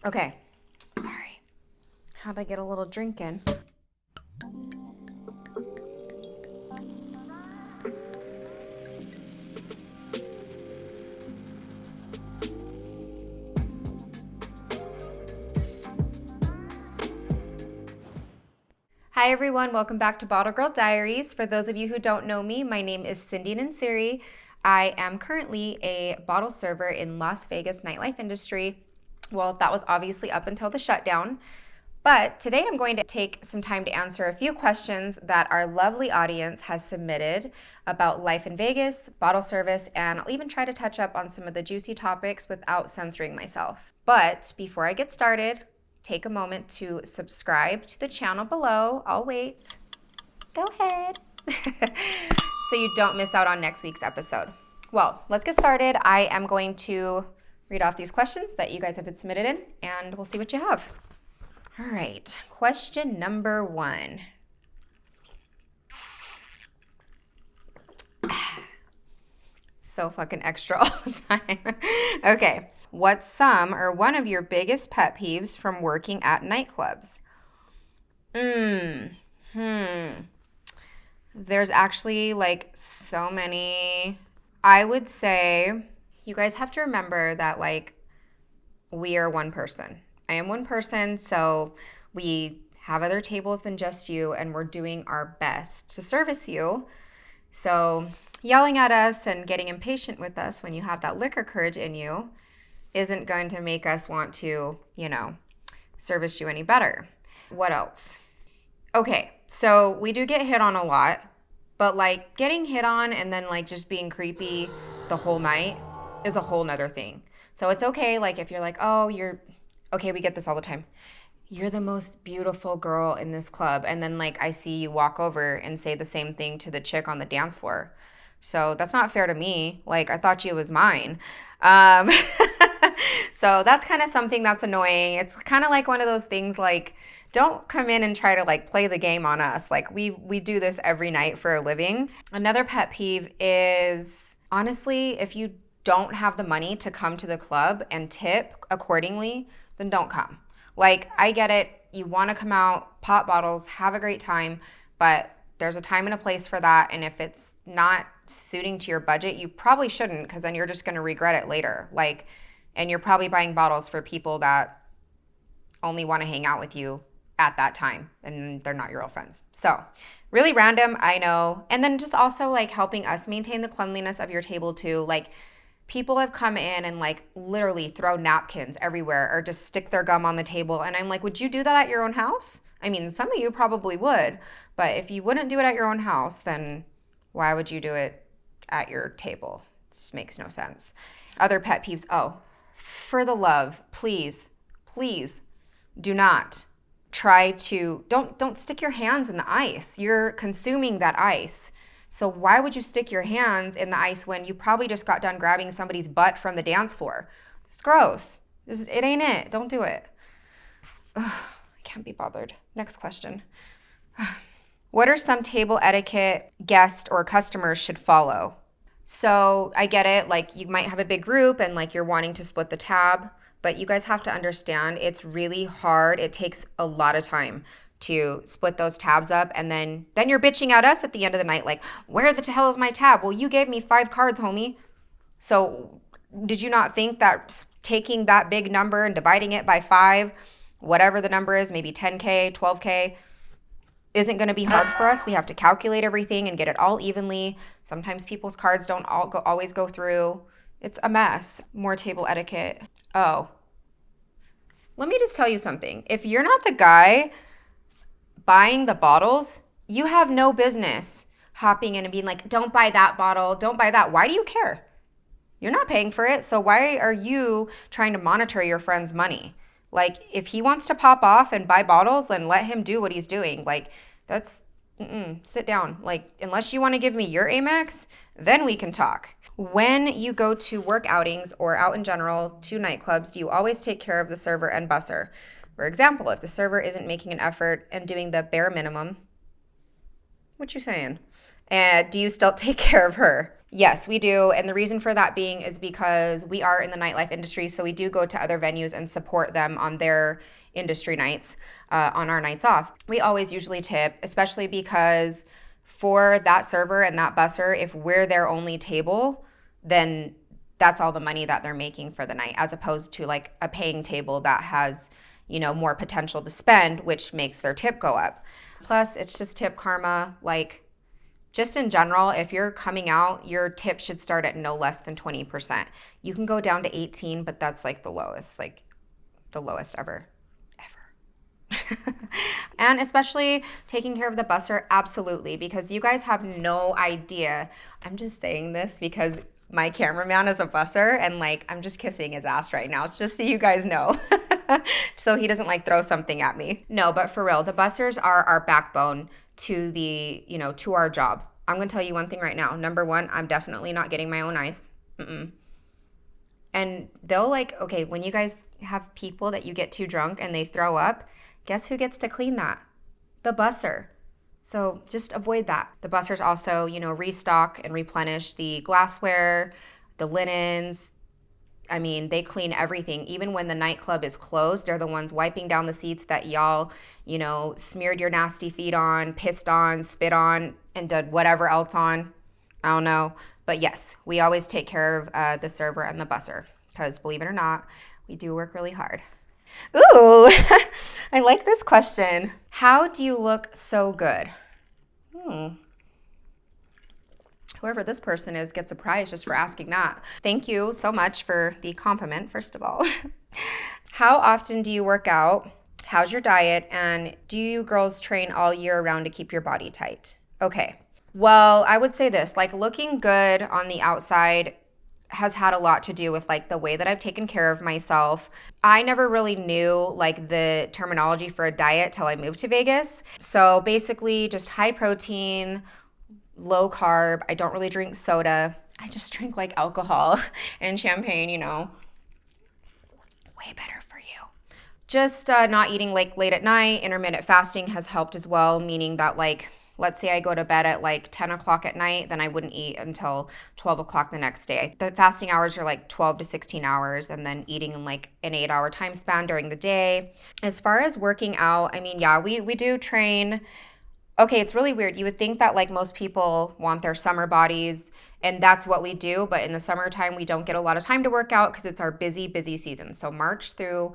Okay, sorry. How'd I get a little drink in? Hi everyone, welcome back to Bottle Girl Diaries. For those of you who don't know me, my name is Cindy Nansiri. I am currently a bottle server in Las Vegas nightlife industry. Well, that was obviously up until the shutdown. But today I'm going to take some time to answer a few questions that our lovely audience has submitted about life in Vegas, bottle service, and I'll even try to touch up on some of the juicy topics without censoring myself. But before I get started, take a moment to subscribe to the channel below. I'll wait. Go ahead. So you don't miss out on next week's episode. Well, let's get started. I am going to read off these questions that you guys have been submitted in, and we'll see what you have. All right, question number 1. So fucking extra all the time. Okay, what's some or one of your biggest pet peeves from working at nightclubs? There's actually like so many. I would say you guys have to remember that like we are one person. I am one person, so we have other tables than just you, and we're doing our best to service you. So yelling at us and getting impatient with us when you have that liquor courage in you isn't going to make us want to, service you any better. What else? Okay, so we do get hit on a lot, but like getting hit on and then like just being creepy the whole night is a whole nother thing. So it's okay, like if you're like, oh, okay, we get this all the time. You're the most beautiful girl in this club. And then like I see you walk over and say the same thing to the chick on the dance floor. So that's not fair to me. Like I thought you was mine. Um, so that's kind of something that's annoying. It's kind of like one of those things like, don't come in and try to like play the game on us. Like we do this every night for a living. Another pet peeve is honestly, if you don't have the money to come to the club and tip accordingly, then don't come. Like, I get it. You want to come out, pop bottles, have a great time, but there's a time and a place for that. And if it's not suiting to your budget, you probably shouldn't, because then you're just going to regret it later. Like, and you're probably buying bottles for people that only want to hang out with you at that time, and they're not your real friends. So really random, I know. And then just also like helping us maintain the cleanliness of your table too. Like, people have come in and like literally throw napkins everywhere or just stick their gum on the table. And I'm like, would you do that at your own house? I mean, some of you probably would, but if you wouldn't do it at your own house, then why would you do it at your table? It just makes no sense. Other pet peeves. Oh, for the love, please, please do not try to, don't stick your hands in the ice. You're consuming that ice. So why would you stick your hands in the ice when you probably just got done grabbing somebody's butt from the dance floor? It's gross. It ain't it. Don't do it. Ugh, I can't be bothered. Next question. What are some table etiquette guests or customers should follow? So I get it. Like you might have a big group and like you're wanting to split the tab, but you guys have to understand it's really hard. It takes a lot of time to split those tabs up, and then you're bitching at us at the end of the night like, where the hell is my tab? Well, you gave me 5 cards, homie. So did you not think that taking that big number and dividing it by 5, whatever the number is, maybe 10K, 12K, isn't going to be hard for us? We have to calculate everything and get it all evenly. Sometimes people's cards don't always go through. It's a mess. More table etiquette. Oh, let me just tell you something. If you're not the guy buying the bottles, you have no business hopping in and being like, don't buy that bottle, don't buy that. Why do you care? You're not paying for it, so why are you trying to monitor your friend's money? Like, if he wants to pop off and buy bottles, then let him do what he's doing. Like, sit down. Like, unless you want to give me your Amex, then we can talk. When you go to work outings or out in general to nightclubs, do you always take care of the server and busser? For example, if the server isn't making an effort and doing the bare minimum, what you saying? And do you still take care of her? Yes, we do. And the reason for that being is because we are in the nightlife industry. So we do go to other venues and support them on their industry nights, on our nights off. We always usually tip, especially because for that server and that busser, if we're their only table, then that's all the money that they're making for the night, as opposed to like a paying table that has, more potential to spend, which makes their tip go up. Plus, it's just tip karma. Like, just in general, if you're coming out, your tip should start at no less than 20%. You can go down to 18, but that's like the lowest, ever. And especially taking care of the busser, absolutely, because you guys have no idea. I'm just saying this because my cameraman is a busser and like I'm just kissing his ass right now, just so you guys know. So he doesn't like throw something at me. No, but for real, the bussers are our backbone to to our job. I'm gonna tell you one thing right now. Number one, I'm definitely not getting my own ice. Mm-mm. And they'll okay, when you guys have people that you get too drunk and they throw up, guess who gets to clean that? The busser. So just avoid that. The bussers also, restock and replenish the glassware, the linens. I mean, they clean everything. Even when the nightclub is closed, they're the ones wiping down the seats that y'all, smeared your nasty feet on, pissed on, spit on, and did whatever else on. I don't know. But yes, we always take care of the server and the busser because, believe it or not, we do work really hard. Ooh, I like this question. How do you look so good? Whoever this person is gets a prize just for asking that. Thank you so much for the compliment, first of all. How often do you work out? How's your diet? And do you girls train all year round to keep your body tight? Okay. Well, I would say this, looking good on the outside has had a lot to do with the way that I've taken care of myself. I never really knew the terminology for a diet till I moved to Vegas. So basically just high protein, low carb. I don't really drink soda. I just drink alcohol and champagne, way better for you. Just not eating late at night. Intermittent fasting has helped as well, meaning that let's say I go to bed at 10 o'clock at night, then I wouldn't eat until 12 o'clock the next day. The fasting hours are 12 to 16 hours, and then eating in an 8-hour time span during the day. As far as working out, I mean, yeah, we do train. Okay, it's really weird. You would think that most people want their summer bodies, and that's what we do. But in the summertime, we don't get a lot of time to work out because it's our busy season. So March through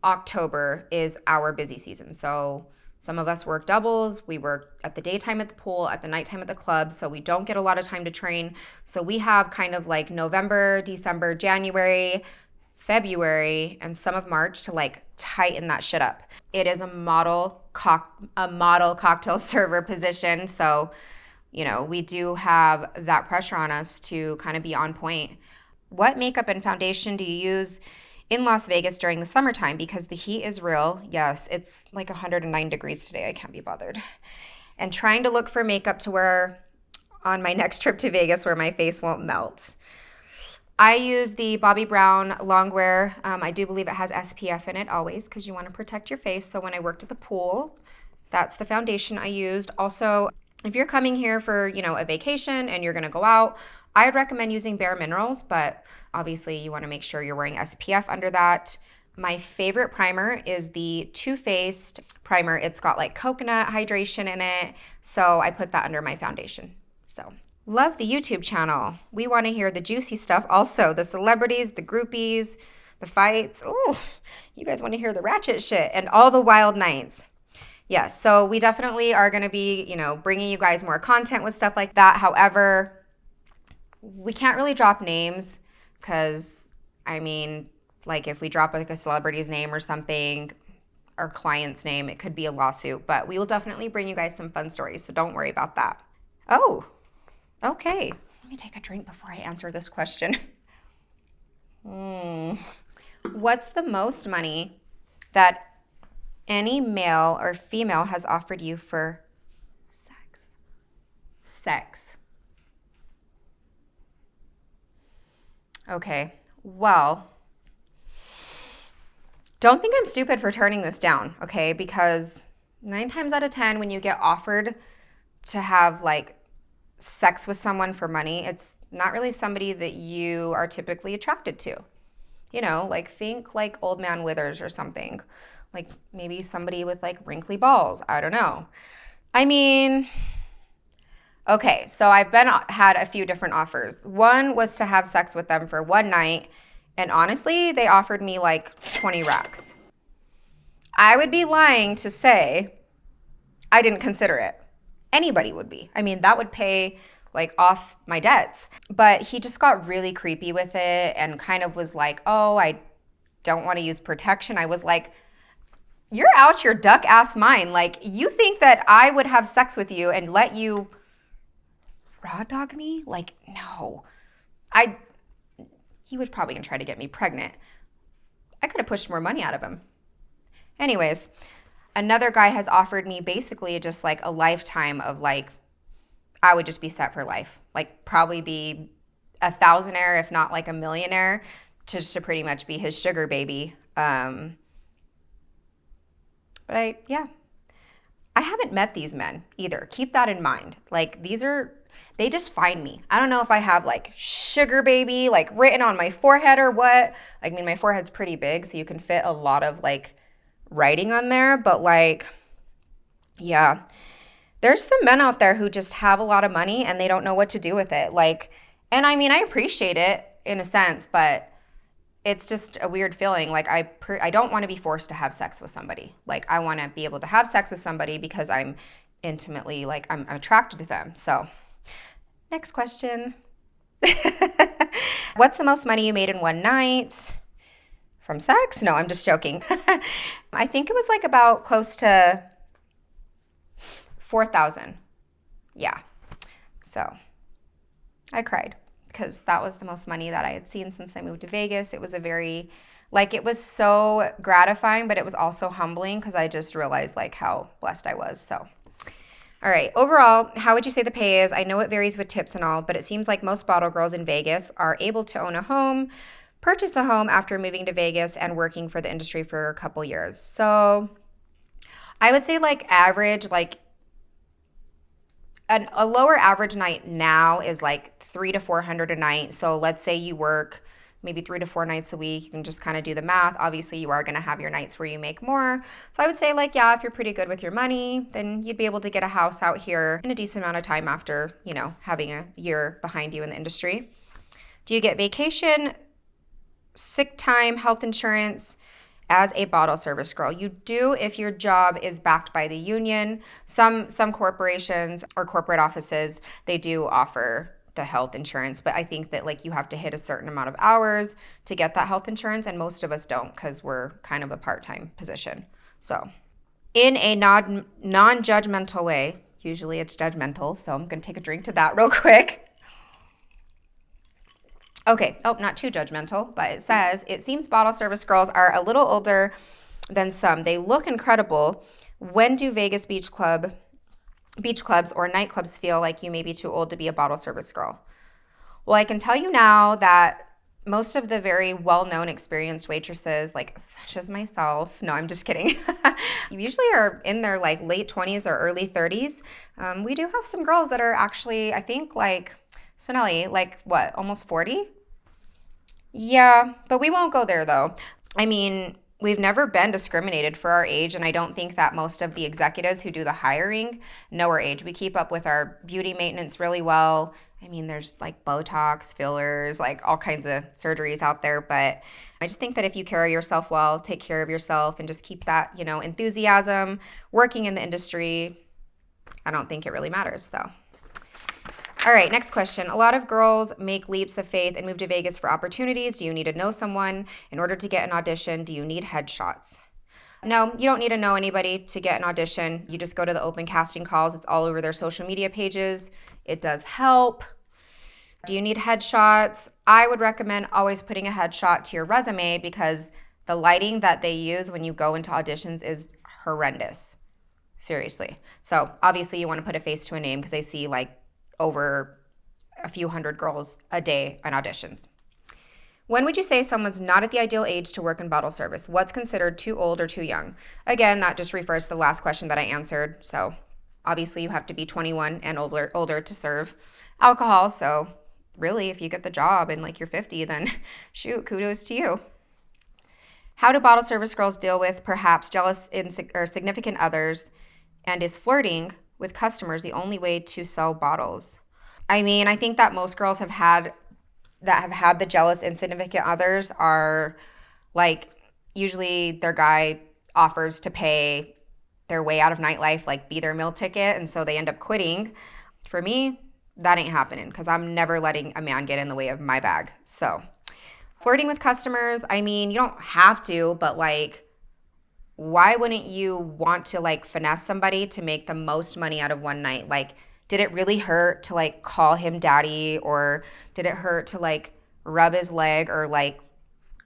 October is our busy season. So some of us work doubles. We work at the daytime at the pool, at the nighttime at the club. So we don't get a lot of time to train. So we have kind of November, December, January, February, and some of March to tighten that shit up. It is a model cocktail server position. So, we do have that pressure on us to kind of be on point. What makeup and foundation do you use in Las Vegas during the summertime? Because the heat is real. Yes, it's 109 degrees today. I can't be bothered. And trying to look for makeup to wear on my next trip to Vegas where my face won't melt. I use the Bobbi Brown Longwear. I do believe it has SPF in it always because you want to protect your face. So when I worked at the pool, that's the foundation I used. Also, if you're coming here for, a vacation and you're going to go out, I'd recommend using Bare Minerals, but obviously you want to make sure you're wearing SPF under that. My favorite primer is the Too Faced primer. It's got coconut hydration in it. So I put that under my foundation. So love the YouTube channel. We want to hear the juicy stuff also. The celebrities, the groupies, the fights. Oh, you guys want to hear the ratchet shit and all the wild nights. Yes, so we definitely are going to be, bringing you guys more content with stuff like that. However, we can't really drop names because, if we drop a celebrity's name or something, our client's name, it could be a lawsuit. But we will definitely bring you guys some fun stories, so don't worry about that. Oh, okay. Let me take a drink before I answer this question. What's the most money that any male or female has offered you for sex? Okay, well, don't think I'm stupid for turning this down, okay? Because 9 times out of 10, when you get offered to have sex with someone for money, it's not really somebody that you are typically attracted to. You know, like think like Old Man Withers or something. Like maybe somebody with like wrinkly balls. I don't know. I mean, okay, so I've been had a few different offers. One was to have sex with them for one night, and honestly, they offered me like 20 racks. I would be lying to say I didn't consider it. Anybody would be. I mean, that would pay like off my debts. But he just got really creepy with it and kind of was like, "Oh, I don't want to use protection." I was like, "You're out your duck ass mind. Like, you think that I would have sex with you and let you raw dog me? Like, no." I he was probably going to try to get me pregnant. I could have pushed more money out of him. Anyways, another guy has offered me basically just like a lifetime of like, I would just be set for life. Like probably be a thousandaire, if not like a millionaire, to pretty much be his sugar baby. But I haven't met these men either. Keep that in mind. Like they just find me. I don't know if I have like sugar baby like written on my forehead or what. I mean, my forehead's pretty big, so you can fit a lot of like writing on there. But like, yeah, there's some men out there who just have a lot of money and they don't know what to do with it. Like, and I mean, I appreciate it in a sense, but it's just a weird feeling. Like I don't want to be forced to have sex with somebody. Like I want to be able to have sex with somebody because I'm intimately like I'm attracted to them. So, next question. What's the most money you made in one night? From sex? No, I'm just joking. I think it was like about close to 4,000. Yeah. So, I cried because that was the most money that I had seen since I moved to Vegas. It was it was so gratifying, but it was also humbling because I just realized like how blessed I was. So, all right. Overall, how would you say the pay is? I know it varies with tips and all, but it seems like most bottle girls in Vegas are able to own a home, purchase a home after moving to Vegas and working for the industry for a couple years. So, I would say like average, like a lower average night now is like 300 to 400 a night. So let's say you work maybe 3 to 4 nights a week. You can just kind of do the math. Obviously, you are going to have your nights where you make more. So I would say like, yeah, if you're pretty good with your money, then you'd be able to get a house out here in a decent amount of time after, having a year behind you in the industry. Do you get vacation, sick time, health insurance as a bottle service girl? You do if your job is backed by the union. Some corporations or corporate offices, they do offer the health insurance, but I think that like you have to hit a certain amount of hours to get that health insurance, and most of us don't because we're kind of a part-time position. So in a non-judgmental way, usually it's judgmental, so I'm going to take a drink to that real quick. Okay, not too judgmental, but it says, it seems bottle service girls are a little older than some. They look incredible. When do Vegas beach clubs or nightclubs feel like you may be too old to be a bottle service girl? Well, I can tell you now that most of the very well-known experienced waitresses, like such as myself, no, I'm just kidding, usually are in their like late 20s or early 30s. We do have some girls that are actually, I think like, Spinelli, like what, almost 40? Yeah, but we won't go there though. I mean, we've never been discriminated for our age, and I don't think that most of the executives who do the hiring know our age. We keep up with our beauty maintenance really well. I mean, there's like Botox, fillers, like all kinds of surgeries out there, but I just think that if you carry yourself well, take care of yourself, and just keep that, enthusiasm, working in the industry, I don't think it really matters, so. All right, next question. A lot of girls make leaps of faith and move to Vegas for opportunities. Do you need to know someone in order to get an audition? Do you need headshots? No, you don't need to know anybody to get an audition. You just go to the open casting calls. It's all over their social media pages. It does help. Do you need headshots? I would recommend always putting a headshot to your resume because the lighting that they use when you go into auditions is horrendous. Seriously. So obviously you want to put a face to a name because I see like over a few hundred girls a day on auditions. When would you say someone's not at the ideal age to work in bottle service? What's considered too old or too young? Again, that just refers to the last question that I answered. So Obviously, you have to be 21 and older to serve alcohol. So really, if you get the job and like you're 50, then shoot, kudos to you. How do bottle service girls deal with perhaps jealous or significant others? And is flirting with customers the only way to sell bottles? I mean, I think that most girls have had the jealous insignificant others are like usually their guy offers to pay their way out of nightlife, like be their meal ticket, and so they end up quitting. For me, that ain't happening because I'm never letting a man get in the way of my bag. So flirting with customers, I mean, you don't have to, but like, why wouldn't you want to like finesse somebody to make the most money out of one night? Like, did it really hurt to like call him daddy, or did it hurt to like rub his leg or like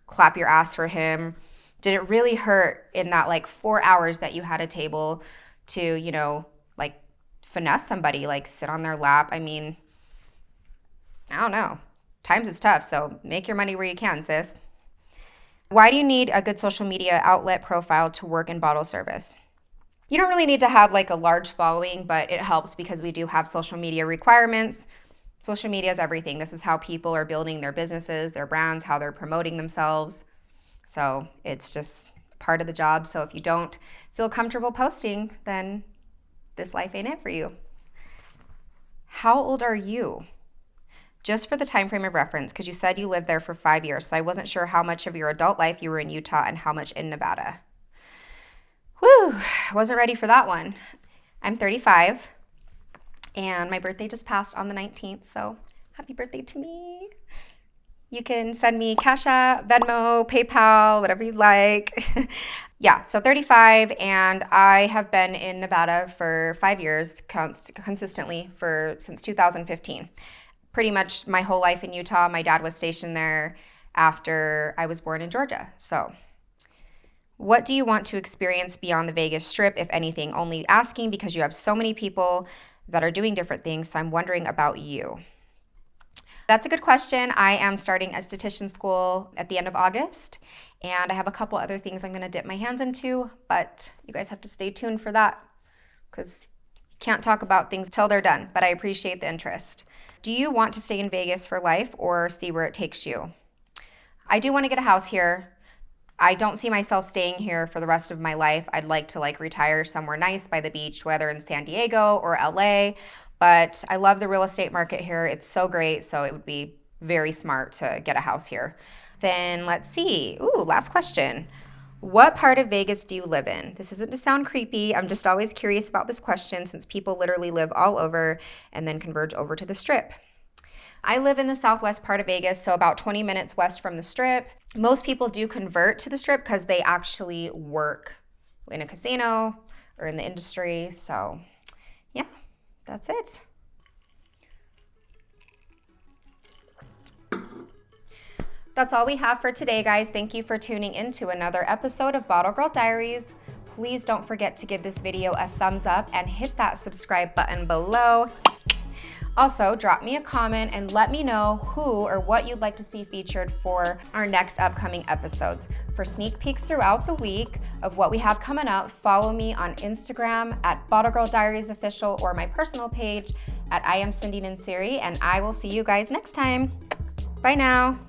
clap your ass for him? Did it really hurt in that like 4 hours that you had a table to, like finesse somebody, like sit on their lap? I mean, I don't know. Times is tough, so make your money where you can, sis. Why do you need a good social media outlet profile to work in bottle service? You don't really need to have like a large following, but it helps because we do have social media requirements. Social media is everything. This is how people are building their businesses, their brands, how they're promoting themselves. So it's just part of the job. So if you don't feel comfortable posting, then this life ain't it for you. How old are you? Just for the time frame of reference, because you said you lived there for 5 years, so I wasn't sure how much of your adult life you were in Utah and how much in Nevada. Whew, wasn't ready for that one. I'm 35, and my birthday just passed on the 19th, so happy birthday to me. You can send me Cash App, Venmo, PayPal, whatever you like. Yeah, so 35, and I have been in Nevada for 5 years consistently since 2015. Pretty much my whole life in Utah. My dad was stationed there after I was born in Georgia. So what do you want to experience beyond the Vegas Strip, if anything? Only asking because you have so many people that are doing different things, so I'm wondering about you. That's a good question. I am starting esthetician school at the end of August, and I have a couple other things I'm going to dip my hands into, but you guys have to stay tuned for that because you can't talk about things till they're done, but I appreciate the interest. Do you want to stay in Vegas for life or see where it takes you? I do want to get a house here. I don't see myself staying here for the rest of my life. I'd like to like retire somewhere nice by the beach, whether in San Diego or LA, but I love the real estate market here. It's so great, so it would be very smart to get a house here. Then let's see. Ooh, last question. What part of Vegas do you live in? This isn't to sound creepy. I'm just always curious about this question since people literally live all over and then converge over to the Strip. I live in the southwest part of Vegas, so about 20 minutes west from the Strip. Most people do convert to the Strip because they actually work in a casino or in the industry. So yeah, that's it. That's all we have for today, guys. Thank you for tuning in to another episode of Bottle Girl Diaries. Please don't forget to give this video a thumbs up and hit that subscribe button below. Also, drop me a comment and let me know who or what you'd like to see featured for our next upcoming episodes. For sneak peeks throughout the week of what we have coming up, follow me on Instagram at Bottle Girl Diaries Official or my personal page at I Am Cindy Nansiri, and I will see you guys next time. Bye now.